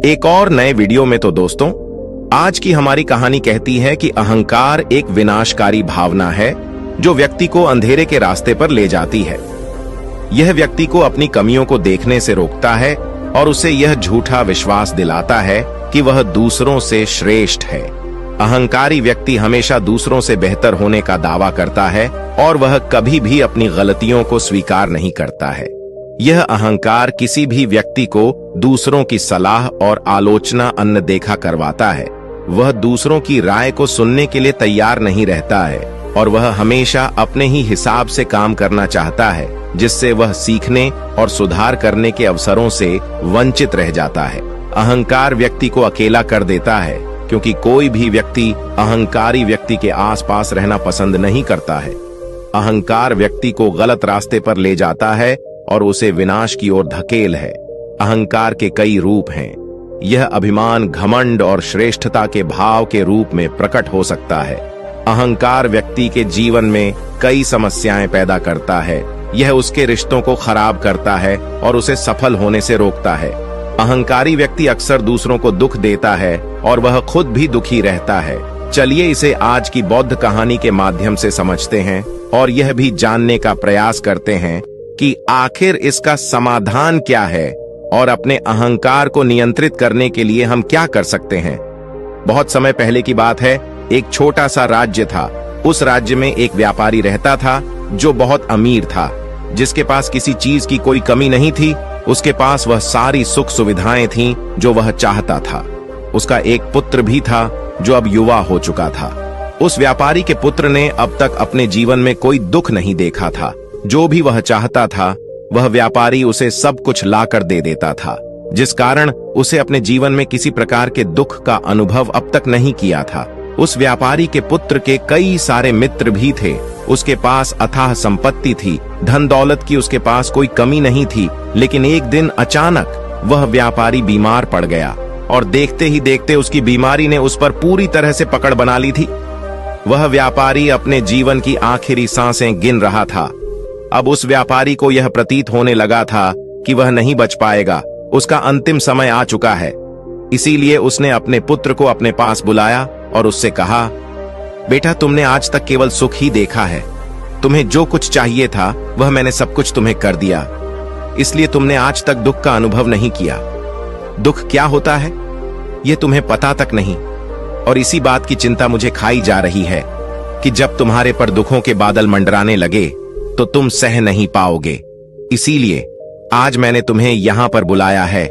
एक और नए वीडियो में। तो दोस्तों, आज की हमारी कहानी कहती है कि अहंकार एक विनाशकारी भावना है जो व्यक्ति को अंधेरे के रास्ते पर ले जाती है। यह व्यक्ति को अपनी कमियों को देखने से रोकता है और उसे यह झूठा विश्वास दिलाता है कि वह दूसरों से श्रेष्ठ है। अहंकारी व्यक्ति हमेशा दूसरों से बेहतर होने का दावा करता है और वह कभी भी अपनी गलतियों को स्वीकार नहीं करता है। यह अहंकार किसी भी व्यक्ति को दूसरों की सलाह और आलोचना अनदेखा करवाता है। वह दूसरों की राय को सुनने के लिए तैयार नहीं रहता है और वह हमेशा अपने ही हिसाब से काम करना चाहता है, जिससे वह सीखने और सुधार करने के अवसरों से वंचित रह जाता है। अहंकार व्यक्ति को अकेला कर देता है, क्योंकि कोई भी व्यक्ति अहंकारी व्यक्ति के आसपास रहना पसंद नहीं करता है। अहंकार व्यक्ति को गलत रास्ते पर ले जाता है और उसे विनाश की ओर धकेल है। अहंकार के कई रूप हैं। यह अभिमान, घमंड और श्रेष्ठता के भाव के रूप में प्रकट हो सकता है। अहंकार व्यक्ति के जीवन में कई समस्याएं पैदा करता है। यह उसके रिश्तों को खराब करता है और उसे सफल होने से रोकता है। अहंकारी व्यक्ति अक्सर दूसरों को दुख देता है और वह खुद भी दुखी रहता है। चलिए इसे आज की बौद्ध कहानी के माध्यम से समझते हैं और यह भी जानने का प्रयास करते हैं कि आखिर इसका समाधान क्या है और अपने अहंकार को नियंत्रित करने के लिए हम क्या कर सकते हैं। बहुत समय पहले की बात है। एक छोटा सा राज्य था। उस राज्य में एक व्यापारी रहता था जो बहुत अमीर था, जिसके पास किसी चीज की कोई कमी नहीं थी। उसके पास वह सारी सुख सुविधाएं थीं जो वह चाहता था। उसका एक पुत्र भी था जो अब युवा हो चुका था। उस व्यापारी के पुत्र ने अब तक अपने जीवन में कोई दुख नहीं देखा था। जो भी वह चाहता था वह व्यापारी उसे सब कुछ लाकर दे देता था, जिस कारण उसे अपने जीवन में किसी प्रकार के दुख का अनुभव अब तक नहीं किया था। उस व्यापारी के पुत्र के कई सारे मित्र भी थे। उसके पास अथाह संपत्ति थी, धन दौलत की उसके पास कोई कमी नहीं थी। लेकिन एक दिन अचानक वह व्यापारी बीमार पड़ गया और देखते ही देखते उसकी बीमारी ने उस पर पूरी तरह से पकड़ बना ली थी। वह व्यापारी अपने जीवन की आखिरी सांसें गिन रहा था। अब उस व्यापारी को यह प्रतीत होने लगा था कि वह नहीं बच पाएगा। उसका अंतिम समय आ चुका है। इसीलिए उसने अपने पुत्र को अपने पास बुलाया और उससे कहा, बेटा, तुमने आज तक केवल सुख ही देखा है। तुम्हें जो कुछ चाहिए था वह मैंने सब कुछ तुम्हें कर दिया, इसलिए तुमने आज तक दुख का अनुभव नहीं किया। दुख क्या होता है यह तुम्हें पता तक नहीं, और इसी बात की चिंता मुझे खाई जा रही है कि जब तुम्हारे पर दुखों के बादल मंडराने लगे तो तुम सह नहीं पाओगे। इसीलिए आज मैंने तुम्हें यहां पर बुलाया है।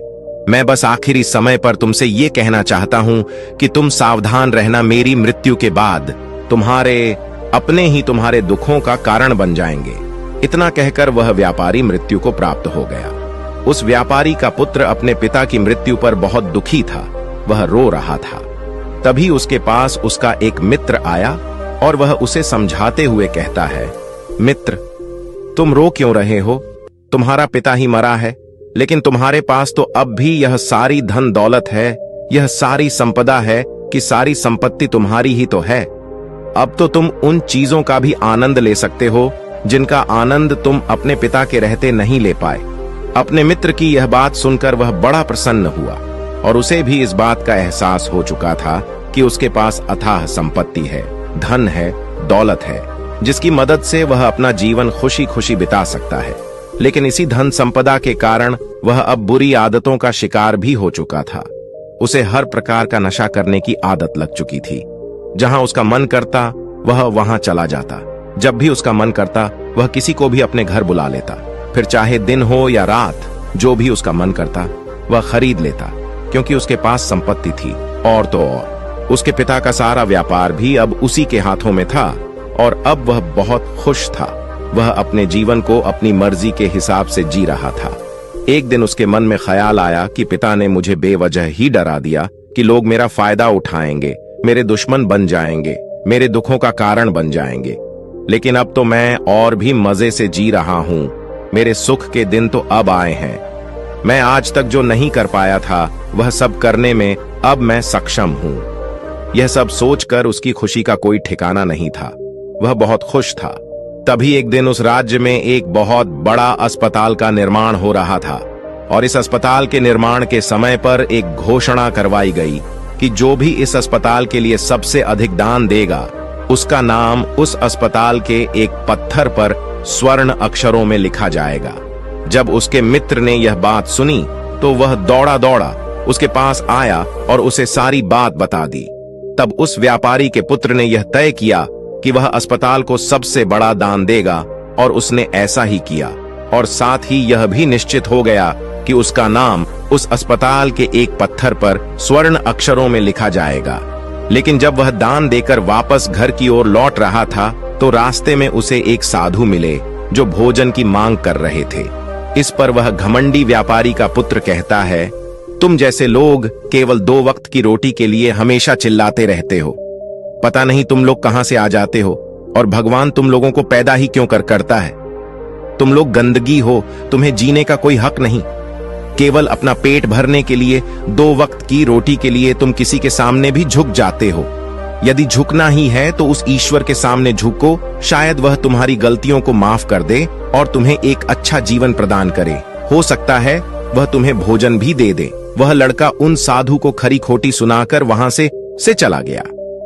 मैं बस आखिरी समय पर तुमसे यह कहना चाहता हूं कि तुम सावधान रहना। मेरी मृत्यु के बाद तुम्हारे अपने ही तुम्हारे दुखों का कारण बन जाएंगे। इतना कहकर वह व्यापारी मृत्यु को प्राप्त हो गया। उस व्यापारी का पुत्र अपने पिता की मृत्यु पर बहुत दुखी था। वह रो रहा था। तभी उसके पास उसका एक मित्र आया और वह उसे समझाते हुए कहता है, मित्र, तुम रो क्यों रहे हो? तुम्हारा पिता ही मरा है, लेकिन तुम्हारे पास तो अब भी यह सारी धन दौलत है, यह सारी संपदा है कि सारी संपत्ति तुम्हारी ही तो है। अब तो तुम उन चीजों का भी आनंद ले सकते हो जिनका आनंद तुम अपने पिता के रहते नहीं ले पाए। अपने मित्र की यह बात सुनकर वह बड़ा प्रसन्न हुआ और उसे भी इस बात का एहसास हो चुका था कि उसके पास अथाह संपत्ति है, धन है, दौलत है, जिसकी मदद से वह अपना जीवन खुशी खुशी बिता सकता है। लेकिन इसी धन संपदा के कारण वह अब बुरी आदतों का शिकार भी हो चुका था। उसे हर प्रकार का नशा करने की आदत लग चुकी थी। जहां उसका मन करता वह वहां चला जाता। जब भी उसका मन करता वह किसी को भी अपने घर बुला लेता। फिर चाहे दिन हो या रात, जो भी उसका मन करता वह खरीद लेता, क्योंकि उसके पास संपत्ति थी। और तो और उसके पिता का सारा व्यापार भी अब उसी के हाथों में था और अब वह बहुत खुश था। वह अपने जीवन को अपनी मर्जी के हिसाब से जी रहा था। एक दिन उसके मन में ख्याल आया कि पिता ने मुझे बेवजह ही डरा दिया कि लोग मेरा फायदा उठाएंगे, मेरे दुश्मन बन जाएंगे, मेरे दुखों का कारण बन जाएंगे। लेकिन अब तो मैं और भी मजे से जी रहा हूं। मेरे सुख के दिन तो अब आए हैं। मैं आज तक जो नहीं कर पाया था वह सब करने में अब मैं सक्षम हूं। यह सब सोचकर उसकी खुशी का कोई ठिकाना नहीं था। वह बहुत खुश था। तभी एक दिन उस राज्य में एक बहुत बड़ा अस्पताल का निर्माण हो रहा था। और इस अस्पताल के निर्माण के समय पर एक घोषणा करवाई गई कि जो भी इस अस्पताल के लिए सबसे अधिक दान देगा उसका नाम उस अस्पताल के एक पत्थर पर स्वर्ण अक्षरों में लिखा जाएगा। जब उसके मित्र ने यह बात सुनी तो वह दौड़ा दौड़ा उसके पास आया और उसे सारी बात बता दी। तब उस व्यापारी के पुत्र ने यह तय किया कि वह अस्पताल को सबसे बड़ा दान देगा और उसने ऐसा ही किया, और साथ ही यह भी निश्चित हो गया कि उसका नाम उस अस्पताल के एक पत्थर पर स्वर्ण अक्षरों में लिखा जाएगा। लेकिन जब वह दान देकर वापस घर की ओर लौट रहा था तो रास्ते में उसे एक साधु मिले जो भोजन की मांग कर रहे थे। इस पर वह घमंडी व्यापारी का पुत्र कहता है, तुम जैसे लोग केवल 2 वक्त की रोटी के लिए हमेशा चिल्लाते रहते हो। पता नहीं तुम लोग कहां से आ जाते हो और भगवान तुम लोगों को पैदा ही क्यों करता है। तुम लोग गंदगी हो, तुम्हें जीने का कोई हक नहीं। केवल अपना पेट भरने के लिए 2 वक्त की रोटी के लिए तुम किसी के सामने भी झुक जाते हो। यदि झुकना ही है तो उस ईश्वर के सामने झुको, शायद वह तुम्हारी गलतियों को माफ कर दे और तुम्हें एक अच्छा जीवन प्रदान करे। हो सकता है वह तुम्हें भोजन भी दे दे। वह लड़का उन साधु को खरी खोटी सुनाकर वहां से चला गया।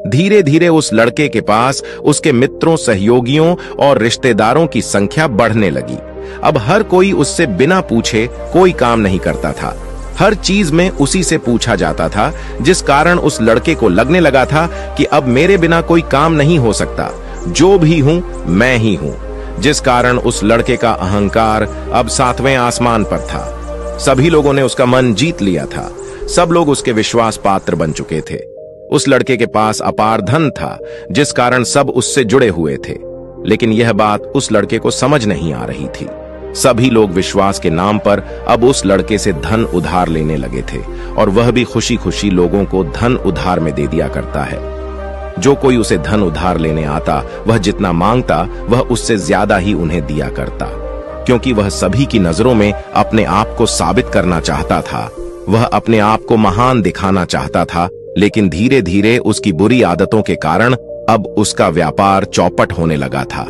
धीरे धीरे उस लड़के के पास उसके मित्रों, सहयोगियों और रिश्तेदारों की संख्या बढ़ने लगी। अब हर कोई उससे बिना पूछे कोई काम नहीं करता था। हर चीज में उसी से पूछा जाता था, जिस कारण उस लड़के को लगने लगा था कि अब मेरे बिना कोई काम नहीं हो सकता, जो भी हूं मैं ही हूं। जिस कारण उस लड़के का अहंकार अब 7वें आसमान पर था। सभी लोगों ने उसका मन जीत लिया था। सब लोग उसके विश्वास पात्र बन चुके थे। उस लड़के के पास अपार धन था, जिस कारण सब उससे जुड़े हुए थे। लेकिन यह बात उस लड़के को समझ नहीं आ रही थी। सभी लोग विश्वास के नाम पर अब उस लड़के से धन उधार लेने लगे थे, और वह भी खुशी खुशी लोगों को धन उधार में दे दिया करता है। जो कोई उसे धन उधार लेने आता, वह जितना मांगता वह उससे ज्यादा ही उन्हें दिया करता, क्योंकि वह सभी की नजरों में अपने आप को साबित करना चाहता था। वह अपने आप को महान दिखाना चाहता था। लेकिन धीरे धीरे उसकी बुरी आदतों के कारण अब उसका व्यापार चौपट होने लगा था।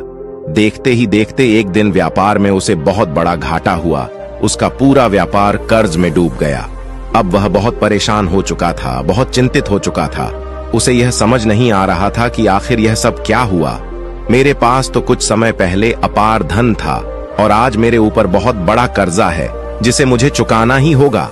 देखते ही देखते एक दिन व्यापार में उसे बहुत बड़ा घाटा हुआ। उसका पूरा व्यापार कर्ज में डूब गया। अब वह बहुत परेशान हो चुका था, बहुत चिंतित हो चुका था। उसे यह समझ नहीं आ रहा था कि आखिर यह सब क्या हुआ। मेरे पास तो कुछ समय पहले अपार धन था और आज मेरे ऊपर बहुत बड़ा कर्जा है जिसे मुझे चुकाना ही होगा।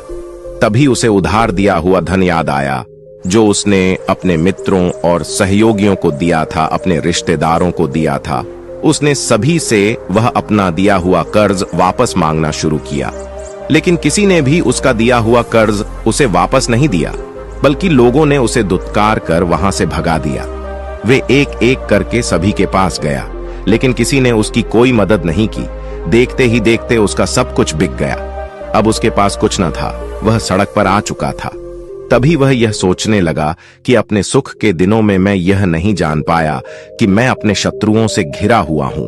तभी उसे उधार दिया हुआ धन याद आया, जो उसने अपने मित्रों और सहयोगियों को दिया था, अपने रिश्तेदारों को दिया था। उसने सभी से वह अपना दिया हुआ कर्ज वापस मांगना शुरू किया, लेकिन किसी ने भी उसका दिया हुआ कर्ज उसे वापस नहीं दिया, बल्कि लोगों ने उसे दुत्कार कर वहां से भगा दिया। वे एक एक करके सभी के पास गया, लेकिन किसी ने उसकी कोई मदद नहीं की। देखते ही देखते उसका सब कुछ बिक गया। अब उसके पास कुछ न था, वह सड़क पर आ चुका था। तभी वह यह सोचने लगा कि अपने सुख के दिनों में मैं यह नहीं जान पाया कि मैं अपने शत्रुओं से घिरा हुआ हूं।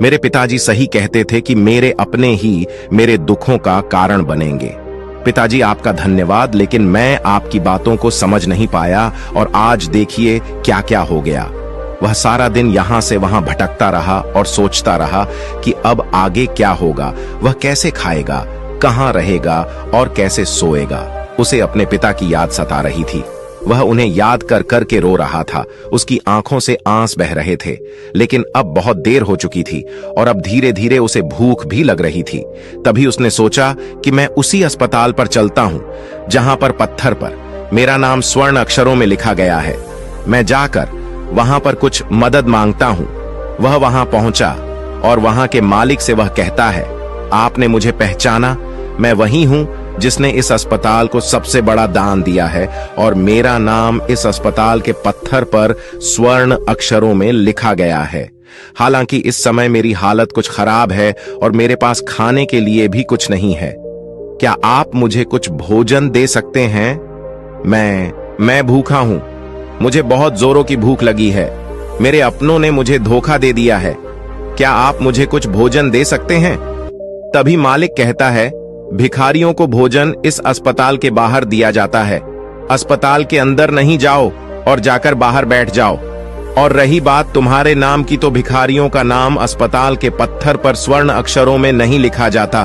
मेरे पिताजी सही कहते थे कि मेरे अपने ही मेरे दुखों का कारण बनेंगे। पिताजी, आपका धन्यवाद, लेकिन मैं आपकी बातों को समझ नहीं पाया और आज देखिए क्या क्या हो गया। वह सारा दिन यहां से वहां भटकता रहा और सोचता रहा कि अब आगे क्या होगा। वह कैसे खाएगा, कहां रहेगा और कैसे सोएगा। उसे अपने पिता की याद सता रही थी। वह उन्हें याद कर कर के रो रहा था। उसकी आंखों से आंस बह रहे थे। लेकिन अब बहुत देर हो चुकी थी और अब धीरे धीरे उसे भूख भी लग रही थी। तभी उसने सोचा कि मैं उसी अस्पताल पर चलता हूं जहां पर पत्थर पर मेरा नाम स्वर्ण अक्षरों में लिखा गया है। मैं जाकर वहां पर कुछ मदद मांगता हूं। वह वहां पहुंचा और वहां के मालिक से वह कहता है, आपने मुझे पहचाना? मैं वही हूं जिसने इस अस्पताल को सबसे बड़ा दान दिया है और मेरा नाम इस अस्पताल के पत्थर पर स्वर्ण अक्षरों में लिखा गया है। हालांकि इस समय मेरी हालत कुछ खराब है और मेरे पास खाने के लिए भी कुछ नहीं है। क्या आप मुझे कुछ भोजन दे सकते हैं? मैं भूखा हूं। मुझे बहुत जोरों की भूख लगी है। मेरे अपनों ने मुझे धोखा दे दिया है। क्या आप मुझे कुछ भोजन दे सकते हैं? तभी मालिक कहता है, भिखारियों को भोजन इस अस्पताल के बाहर दिया जाता है। अस्पताल के अंदर नहीं जाओ और जाकर बाहर बैठ जाओ। और रही बात तुम्हारे नाम की, तो भिखारियों का नाम अस्पताल के पत्थर पर स्वर्ण अक्षरों में नहीं लिखा जाता।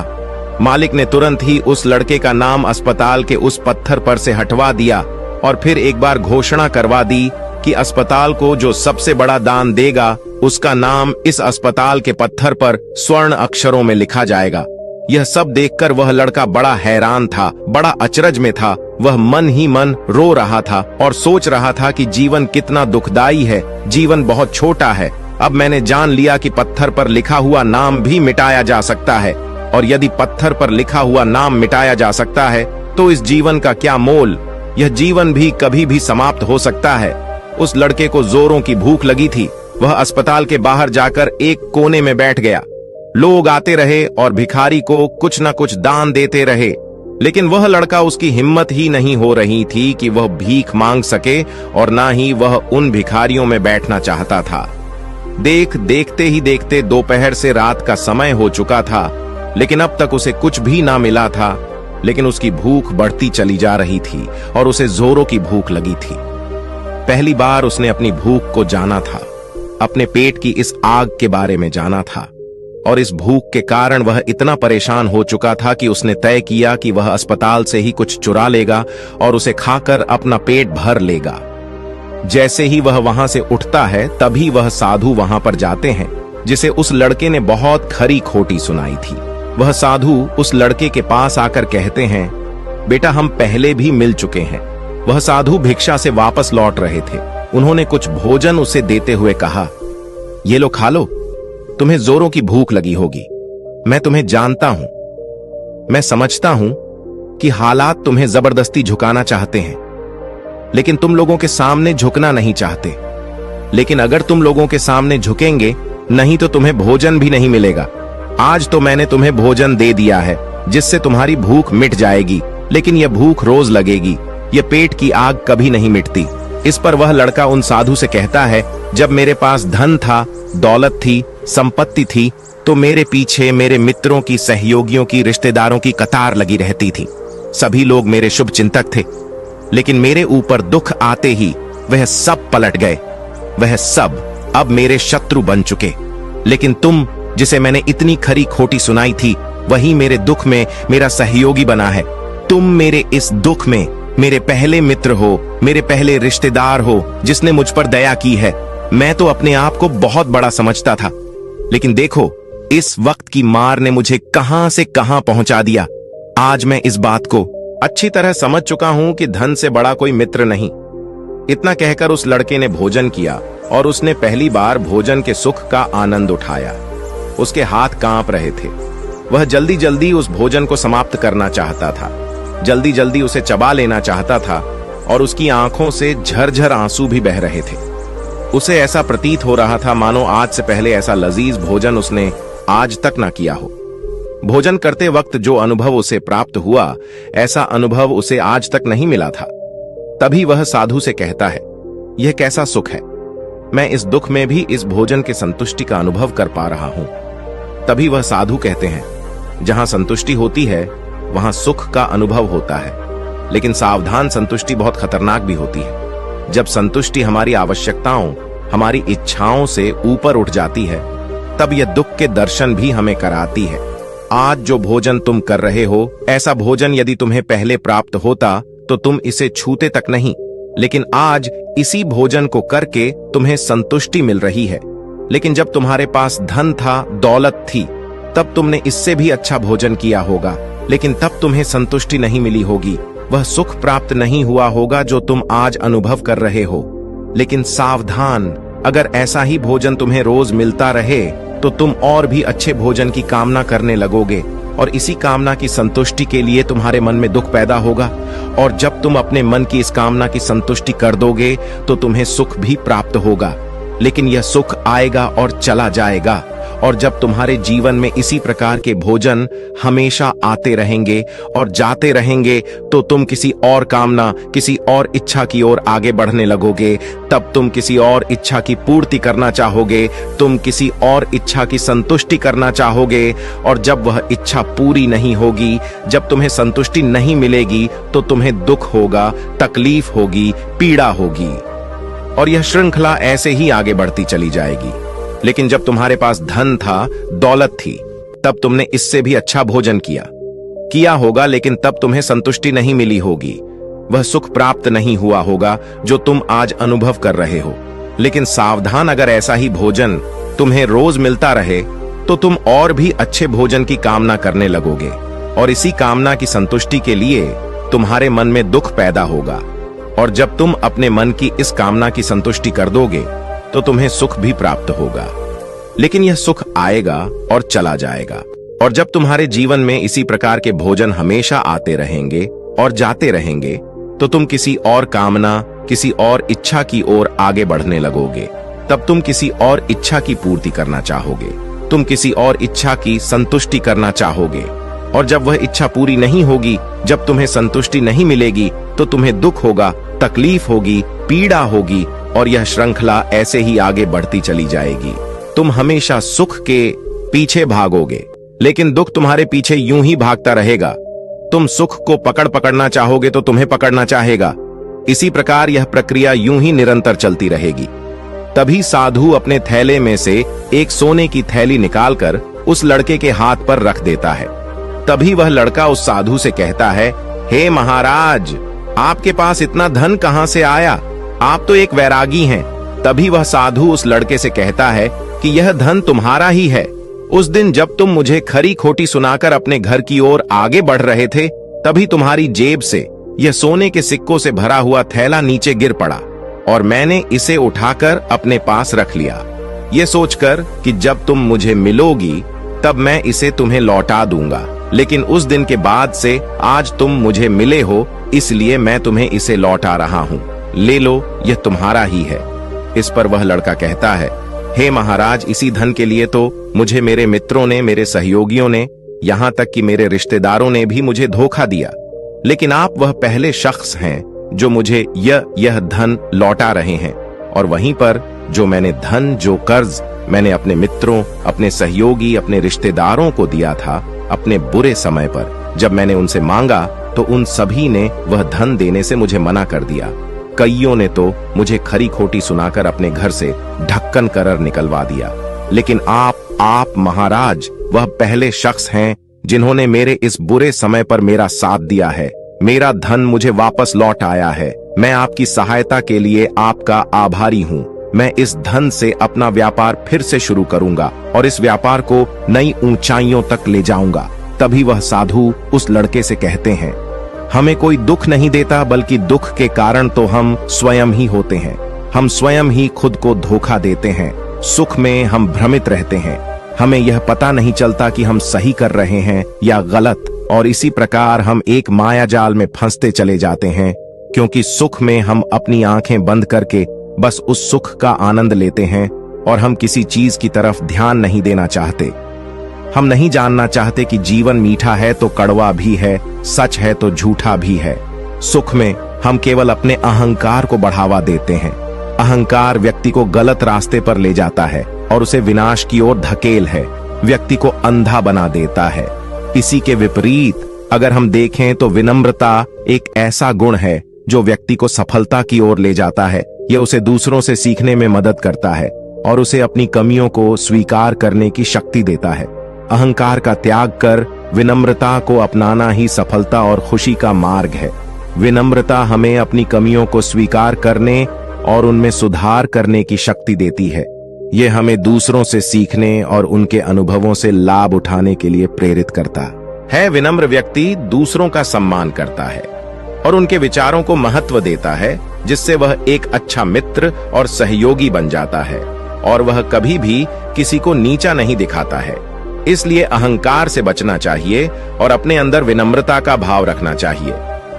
मालिक ने तुरंत ही उस लड़के का नाम अस्पताल के उस पत्थर पर से हटवा दिया और फिर एक बार घोषणा करवा दी कि अस्पताल को जो सबसे बड़ा दान देगा उसका नाम इस अस्पताल के पत्थर पर स्वर्ण अक्षरों में लिखा जाएगा। यह सब देखकर वह लड़का बड़ा हैरान था, बड़ा अचरज में था। वह मन ही मन रो रहा था और सोच रहा था कि जीवन कितना दुखदाई है, जीवन बहुत छोटा है। अब मैंने जान लिया कि पत्थर पर लिखा हुआ नाम भी मिटाया जा सकता है, और यदि पत्थर पर लिखा हुआ नाम मिटाया जा सकता है तो इस जीवन का क्या मोल। यह जीवन भी कभी भी समाप्त हो सकता है। उस लड़के को जोरों की भूख लगी थी। वह अस्पताल के बाहर जाकर एक कोने में बैठ गया। लोग आते रहे और भिखारी को कुछ न कुछ दान देते रहे, लेकिन वह लड़का, उसकी हिम्मत ही नहीं हो रही थी कि वह भीख मांग सके, और ना ही वह उन भिखारियों में बैठना चाहता था। देखते ही देखते दोपहर से रात का समय हो चुका था, लेकिन अब तक उसे कुछ भी ना मिला था। लेकिन उसकी भूख बढ़ती चली जा रही थी और उसे जोरों की भूख लगी थी। पहली बार उसने अपनी भूख को जाना था, अपने पेट की इस आग के बारे में जाना था, और इस भूख के कारण वह इतना परेशान हो चुका था कि उसने तय किया कि वह अस्पताल से ही कुछ चुरा लेगा और उसे खाकर अपना पेट भर लेगा। जैसे ही वह वहां से उठता है तभी वह साधु वहां पर जाते हैं, जिसे उस लड़के ने बहुत खरी खोटी सुनाई थी। वह साधु उस लड़के के पास आकर कहते हैं, बेटा हम पहले भी मिल चुके हैं। वह साधु भिक्षा से वापस लौट रहे थे। उन्होंने कुछ भोजन उसे देते हुए कहा, ये लो खा लो, तुम्हें जोरों की भूख लगी होगी। मैं तुम्हें जानता हूं, मैं समझता हूं कि हालात तुम्हें जबरदस्ती झुकाना चाहते हैं, लेकिन तुम लोगों के सामने झुकना नहीं चाहते। लेकिन अगर तुम लोगों के सामने झुकेंगे नहीं तो तुम्हें भोजन भी नहीं मिलेगा। आज तो मैंने तुम्हें भोजन दे दिया है जिससे तुम्हारी भूख मिट जाएगी, लेकिन यह भूख रोज लगेगी। यह पेट की आग कभी नहीं मिटती। इस पर वह लड़का उन साधु से कहता है, जब मेरे पास धन था, दौलत थी, संपत्ति थी, तो मेरे पीछे मेरे मित्रों की, सहयोगियों की, रिश्तेदारों की कतार लगी रहती थी। सभी लोग मेरे शुभ चिंतक थे, लेकिन मेरे ऊपर दुख आते ही वह सब पलट गए। वह सब अब मेरे शत्रु बन चुके। लेकिन तुम, जिसे मैंने इतनी खरी खोटी सुनाई थी, वही मेरे दुख में मेरा सहयोगी बना है। तुम मेरे इस दुख में मेरे पहले मित्र हो, मेरे पहले रिश्तेदार हो, जिसने मुझ पर दया की है। मैं तो अपने आप को बहुत बड़ा समझता था, लेकिन देखो इस वक्त की मार ने मुझे कहां से कहां पहुंचा दिया। आज मैं इस बात को अच्छी तरह समझ चुका हूं कि धन से बड़ा कोई मित्र नहीं। इतना कहकर उस लड़के ने भोजन किया और उसने पहली बार भोजन के सुख का आनंद उठाया। उसके हाथ कांप रहे थे। वह जल्दी जल्दी उस भोजन को समाप्त करना चाहता था, जल्दी जल्दी उसे चबा लेना चाहता था, और उसकी आंखों से झरझर आंसू भी बह रहे थे। उसे ऐसा प्रतीत हो रहा था मानो आज से पहले ऐसा लजीज भोजन उसने आज तक ना किया हो। भोजन करते वक्त जो अनुभव उसे प्राप्त हुआ, ऐसा अनुभव उसे आज तक नहीं मिला था। तभी वह साधु से कहता है, यह कैसा सुख है, मैं इस दुख में भी इस भोजन के संतुष्टि का अनुभव कर पा रहा हूं। तभी वह साधु कहते हैं, जहां संतुष्टि होती है वहां सुख का अनुभव होता है, लेकिन सावधान, संतुष्टि बहुत खतरनाक भी होती है। जब संतुष्टि हमारी आवश्यकताओं, हमारी इच्छाओं से ऊपर उठ जाती है, तब यह दुख के दर्शन भी हमें कराती है। आज जो भोजन तुम कर रहे हो, ऐसा भोजन यदि तुम्हें पहले प्राप्त होता तो तुम इसे छूते तक नहीं, लेकिन आज इसी भोजन को करके तुम्हें संतुष्टि मिल रही है। लेकिन जब तुम्हारे पास धन था, दौलत थी, तब तुमने इससे भी अच्छा भोजन किया होगा, लेकिन तब तुम्हें संतुष्टि नहीं मिली होगी, वह सुख प्राप्त नहीं हुआ होगा जो तुम आज अनुभव कर रहे हो। लेकिन सावधान, अगर ऐसा ही भोजन तुम्हें रोज मिलता रहे तो तुम और भी अच्छे भोजन की कामना करने लगोगे, और इसी कामना की संतुष्टि के लिए तुम्हारे मन में दुख पैदा होगा, और जब तुम अपने मन की इस कामना की संतुष्टि कर दोगे तो तुम्हें सुख भी प्राप्त होगा। लेकिन यह सुख आएगा और चला जाएगा, और जब तुम्हारे जीवन में इसी प्रकार के भोजन हमेशा आते रहेंगे और जाते रहेंगे तो तुम किसी और कामना, किसी और इच्छा की ओर आगे बढ़ने लगोगे। तब तुम किसी और इच्छा की पूर्ति करना चाहोगे, तुम किसी और इच्छा की संतुष्टि करना चाहोगे, और जब वह इच्छा पूरी नहीं होगी, जब तुम्हें संतुष्टि नहीं मिलेगी, तो तुम्हें दुख होगा, तकलीफ होगी, पीड़ा होगी, और यह श्रृंखला ऐसे ही आगे बढ़ती चली जाएगी। लेकिन जब तुम्हारे पास धन था, दौलत थी, तब तुमने इससे भी अच्छा भोजन किया, किया होगा, लेकिन तब तुम्हें संतुष्टि नहीं मिली होगी। वह सुख प्राप्त नहीं हुआ होगा जो तुम आज अनुभव कर रहे हो। लेकिन सावधान, अगर ऐसा ही भोजन तुम्हें रोज मिलता रहे तो तुम और भी अच्छे भोजन की कामना करने लगोगे, और इसी कामना की संतुष्टि के लिए तुम्हारे मन में दुख पैदा होगा। और जब तुम अपने मन की इस कामना की संतुष्टि कर दोगे तो तुम्हें सुख भी प्राप्त होगा। लेकिन यह सुख आएगा और चला जाएगा, और जब तुम्हारे जीवन में इसी प्रकार के भोजन हमेशा आते रहेंगे और जाते रहेंगे तो तुम किसी और कामना, किसी और इच्छा की ओर आगे बढ़ने लगोगे। तब तुम किसी और इच्छा की पूर्ति करना चाहोगे, तुम किसी और इच्छा की संतुष्टि करना चाहोगे, और जब वह इच्छा पूरी नहीं होगी, जब तुम्हें संतुष्टि नहीं मिलेगी तो तुम्हें दुख होगा, तकलीफ होगी, पीड़ा होगी, और यह श्रृंखला ऐसे ही आगे बढ़ती चली जाएगी। तुम हमेशा सुख के पीछे भागोगे, लेकिन दुख तुम्हारे पीछे यूं ही भागता रहेगा। तुम सुख को पकड़ना चाहोगे तो तुम्हें पकड़ना चाहेगा। इसी प्रकार यह प्रक्रिया यूं ही निरंतर चलती रहेगी। तभी साधु अपने थैले में से एक सोने की थैली निकालकर उस लड़के के हाथ पर रख देता है। तभी वह लड़का उस साधु से कहता है, हे महाराज, आपके पास इतना धन कहां से आया? आप तो एक वैरागी हैं। तभी वह साधु उस लड़के से कहता है कि यह धन तुम्हारा ही है। उस दिन जब तुम मुझे खरी खोटी सुनाकर अपने घर की ओर आगे बढ़ रहे थे, तभी तुम्हारी जेब से यह सोने के सिक्कों से भरा हुआ थैला नीचे गिर पड़ा, और मैंने इसे उठाकर अपने पास रख लिया, ये सोचकर कि जब तुम मुझे मिलोगी तब मैं इसे तुम्हें लौटा दूंगा। लेकिन उस दिन के बाद से आज तुम मुझे मिले हो, इसलिए मैं तुम्हें इसे लौटा रहा हूं। ले लो, यह तुम्हारा ही है। इस पर वह लड़का कहता है, हे महाराज, इसी धन के लिए तो मुझे मेरे मित्रों ने, मेरे सहयोगियों ने, यहाँ तक कि मेरे रिश्तेदारों ने भी मुझे धोखा दिया। लेकिन आप वह पहले शख्स हैं जो मुझे यह धन लौटा रहे हैं। और वहीं पर जो मैंने धन, जो कर्ज मैंने अपने मित्रों, अपने सहयोगी, अपने रिश्तेदारों को दिया था अपने बुरे समय पर, जब मैंने उनसे मांगा तो उन सभी ने वह धन देने से मुझे मना कर दिया। कईयों ने तो मुझे खरी खोटी सुनाकर अपने घर से ढक्कन करर निकलवा दिया। लेकिन आप महाराज वह पहले शख्स हैं जिन्होंने मेरे इस बुरे समय पर मेरा साथ दिया है। मेरा धन मुझे वापस लौट आया है। मैं आपकी सहायता के लिए आपका आभारी हूँ। मैं इस धन से अपना व्यापार फिर से शुरू करूंगा और इस व्यापार को नई ऊंचाइयों तक ले जाऊंगा। तभी वह साधु उस लड़के से कहते हैं, हमें कोई दुख नहीं देता, बल्कि दुख के कारण तो हम स्वयं ही होते हैं। हम स्वयं ही खुद को धोखा देते हैं। सुख में हम भ्रमित रहते हैं। हमें यह पता नहीं चलता कि हम सही कर रहे हैं या गलत, और इसी प्रकार हम एक माया जाल में फंसते चले जाते हैं, क्योंकि सुख में हम अपनी आंखें बंद करके बस उस सुख का आनंद लेते हैं, और हम किसी चीज की तरफ ध्यान नहीं देना चाहते। हम नहीं जानना चाहते कि जीवन मीठा है तो कड़वा भी है, सच है तो झूठा भी है। सुख में हम केवल अपने अहंकार को बढ़ावा देते हैं। अहंकार व्यक्ति को गलत रास्ते पर ले जाता है और उसे विनाश की ओर धकेल है, व्यक्ति को अंधा बना देता है। इसी के विपरीत अगर हम देखें तो विनम्रता एक ऐसा गुण है जो व्यक्ति को सफलता की ओर ले जाता है। यह उसे दूसरों से सीखने में मदद करता है और उसे अपनी कमियों को स्वीकार करने की शक्ति देता है। अहंकार का त्याग कर विनम्रता को अपनाना ही सफलता और खुशी का मार्ग है। विनम्रता हमें अपनी कमियों को स्वीकार करने और उनमें सुधार करने की शक्ति देती है। यह हमें दूसरों से सीखने और उनके अनुभवों से लाभ उठाने के लिए प्रेरित करता है। विनम्र व्यक्ति दूसरों का सम्मान करता है और उनके विचारों को महत्व देता है, जिससे वह एक अच्छा मित्र और सहयोगी बन जाता है, और वह कभी भी किसी को नीचा नहीं दिखाता है। इसलिए अहंकार से बचना चाहिए और अपने अंदर विनम्रता का भाव रखना चाहिए।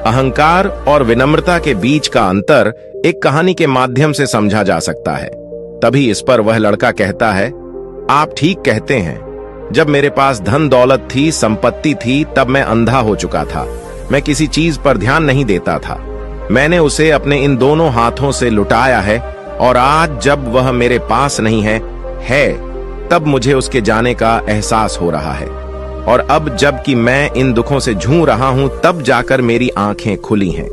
अहंकार और विनम्रता के बीच का अंतर एक कहानी के माध्यम से समझा जा सकता है। तभी इस पर वह लड़का कहता है, आप ठीक कहते हैं। जब मेरे पास धन दौलत थी, संपत्ति थी, तब मैं अंधा हो चुका था। मैं किसी चीज पर ध्यान नहीं देता था। मैंने उसे अपने इन दोनों हाथों से लुटाया है, और आज जब वह मेरे पास नहीं है तब मुझे उसके जाने का एहसास हो रहा है। और अब जबकि मैं इन दुखों से जूझ रहा हूं, तब जाकर मेरी आंखें खुली हैं।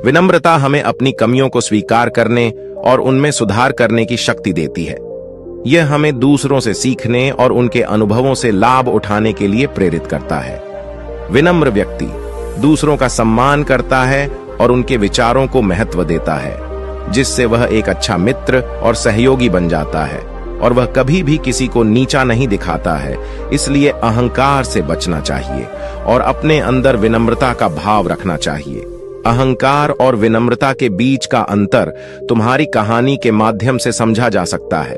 विनम्रता हमें अपनी कमियों को स्वीकार करने और उनमें सुधार करने की शक्ति देती है। यह हमें दूसरों से सीखने और उनके अनुभवों से लाभ उठाने के लिए प्रेरित करता है। विनम्र व्यक्ति दूसरों का सम्मान करता है और उनके विचारों को महत्व देता है, जिससे वह एक अच्छा मित्र और सहयोगी बन जाता है और वह कभी भी किसी को नीचा नहीं दिखाता है। इसलिए अहंकार से बचना चाहिए और अपने अंदर विनम्रता का भाव रखना चाहिए। अहंकार और विनम्रता के बीच का अंतर तुम्हारी कहानी के माध्यम से समझा जा सकता है।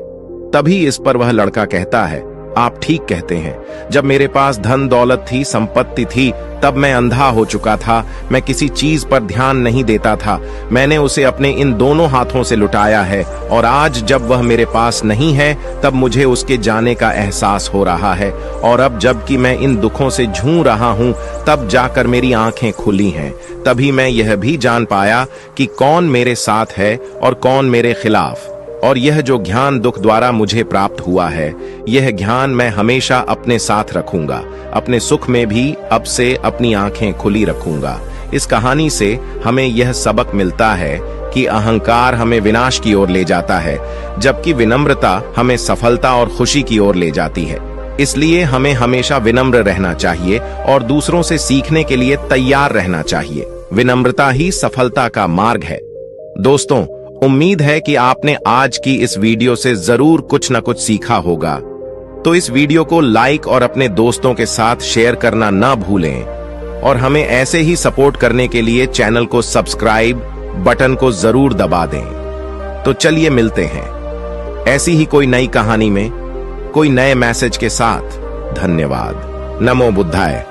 तभी इस पर वह लड़का कहता है, आप ठीक कहते हैं, जब मेरे पास धन दौलत थी, संपत्ति थी, तब मैं अंधा हो चुका था। मैं किसी चीज पर ध्यान नहीं देता था। मैंने उसे अपने इन दोनों हाथों से लुटाया है और आज जब वह मेरे पास नहीं है तब मुझे उसके जाने का एहसास हो रहा है। और अब जबकि मैं इन दुखों से जूझ रहा हूं तब जाकर मेरी आंखें खुली हैं। तभी मैं यह भी जान पाया कि कौन मेरे साथ है और कौन मेरे खिलाफ। और यह जो ज्ञान दुख द्वारा मुझे प्राप्त हुआ है, यह ज्ञान मैं हमेशा अपने साथ रखूंगा। अपने सुख में भी अब से अपनी आंखें खुली रखूंगा। इस कहानी से हमें यह सबक मिलता है कि अहंकार हमें विनाश की ओर ले जाता है, जबकि विनम्रता हमें सफलता और खुशी की ओर ले जाती है। इसलिए हमें हमेशा विनम्र रहना चाहिए और दूसरों से सीखने के लिए तैयार रहना चाहिए। विनम्रता ही सफलता का मार्ग है। दोस्तों, उम्मीद है कि आपने आज की इस वीडियो से जरूर कुछ न कुछ सीखा होगा। तो इस वीडियो को लाइक और अपने दोस्तों के साथ शेयर करना ना भूलें और हमें ऐसे ही सपोर्ट करने के लिए चैनल को सब्सक्राइब बटन को जरूर दबा दें। तो चलिए मिलते हैं ऐसी ही कोई नई कहानी में, कोई नए मैसेज के साथ। धन्यवाद। नमो बुद्धाय।